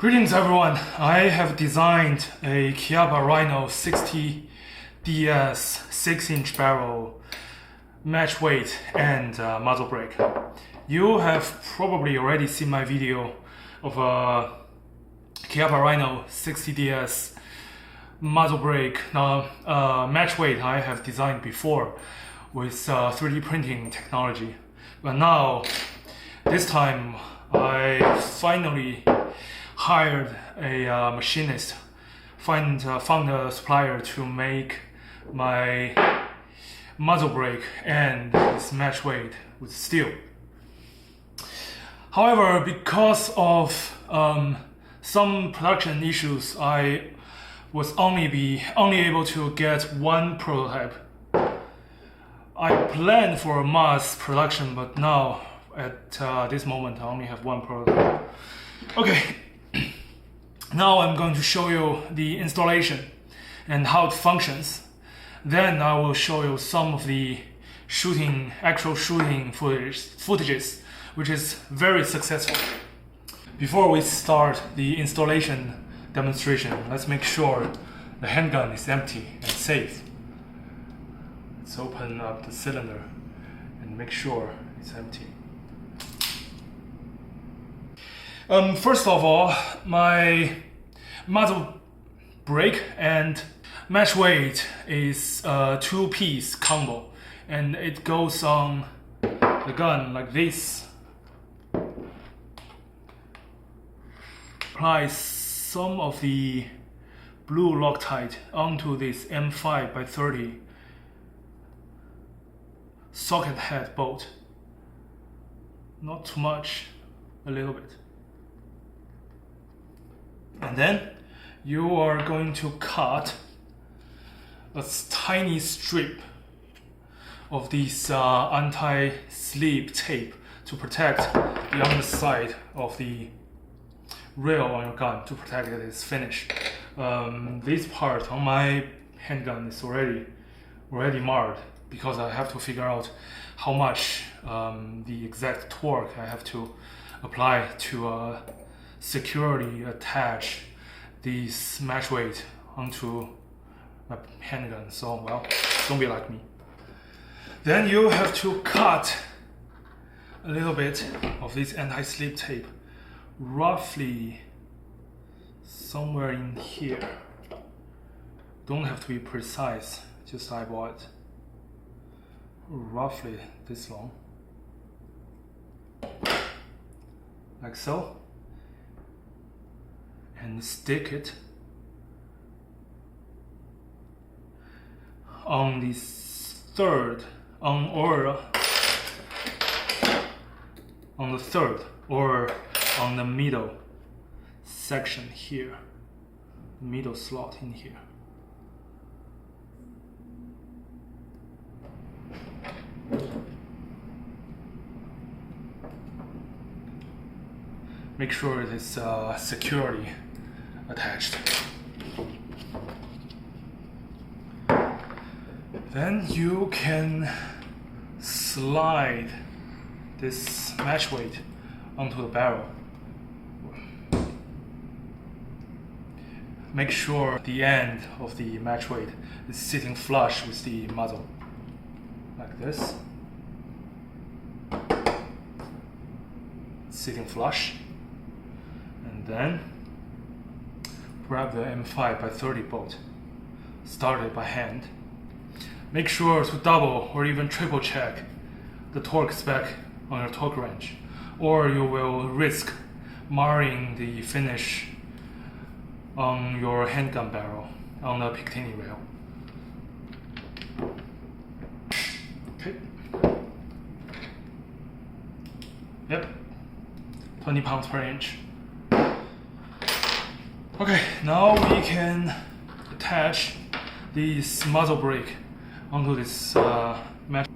Greetings everyone, I have designed a Chiappa Rhino 60 DS 6-inch barrel match weight and muzzle brake. You have probably already seen my video of a Chiappa Rhino 60 DS muzzle brake match weight I have designed before with 3D printing technology. But now, this time I finally hired a machinist, found a supplier to make my muzzle brake and this match weight with steel. However, because of some production issues, I was only able to get one prototype. I planned for a mass production, but now at this moment I only have one prototype. Okay. Now I'm going to show you the installation and how it functions. Then I will show you some of the actual shooting footages, which is very successful. Before we start the installation demonstration, let's make sure the handgun is empty and safe. Let's open up the cylinder and make sure it's empty. First of all, my muzzle brake and match weight is a two-piece combo, and it goes on the gun like this. Apply some of the blue Loctite onto this M5x30 socket head bolt. Not too much, a little bit. And then you are going to cut a tiny strip of this anti-slip tape to protect the underside of the rail on your gun, to protect its finish. This part on my handgun is already marred because I have to figure out how much the exact torque I have to apply to securely attach this match weight onto my handgun. So, well, don't be like me. Then you have to cut a little bit of this anti-slip tape, roughly somewhere in here. Don't have to be precise, just eyeball it. Roughly this long, like so. And stick it on the third or on the middle section here, middle slot in here. Make sure it is securely attached. Then you can slide this match weight onto the barrel. Make sure the end of the match weight is sitting flush with the muzzle, like this. Sitting flush. And then grab the M5x30 bolt, start it by hand. Make sure to double or even triple check the torque spec on your torque wrench, or you will risk marring the finish on your handgun barrel on the Picatinny rail. Okay. Yep, 20 pounds per inch. Okay, now we can attach this muzzle brake onto this match.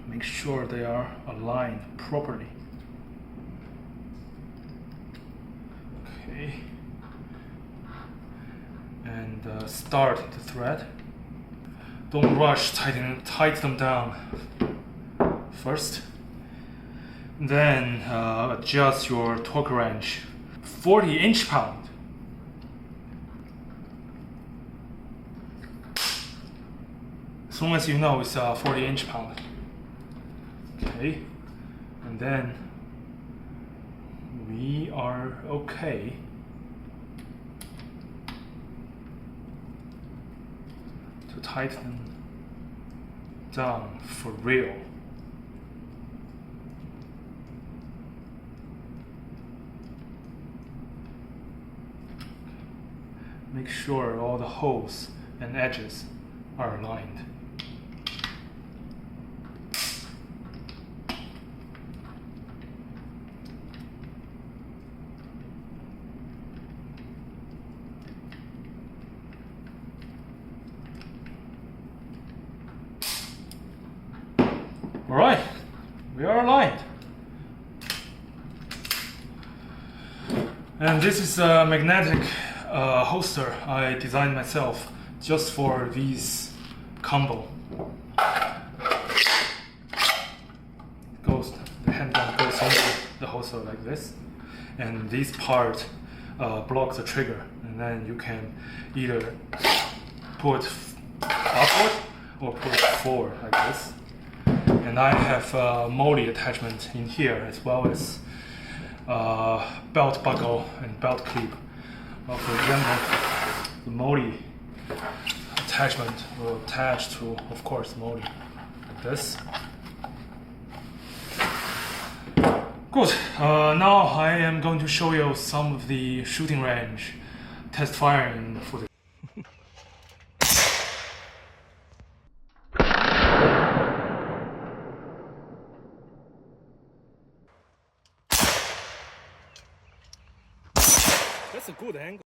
Make sure they are aligned properly. Okay. And start the thread. Don't rush, tighten them down first. Then adjust your torque wrench. 40 inch-pound. As long as you know it's 40 inch-pound. Okay, and then we are okay. To tighten down for real. Make sure all the holes and edges are aligned. All right, we are aligned. And this is a magnetic holster I designed myself just for these combo. The handgun goes into the holster like this, and this part blocks the trigger, and then you can either put upward or put forward like this. And I have a MOLLE attachment in here, as well as belt buckle and belt clip. For example, the MOLLE attachment will attach to, of course, MOLLE like this. Good. Now I am going to show you some of the shooting range test firing footage. That's a good angle.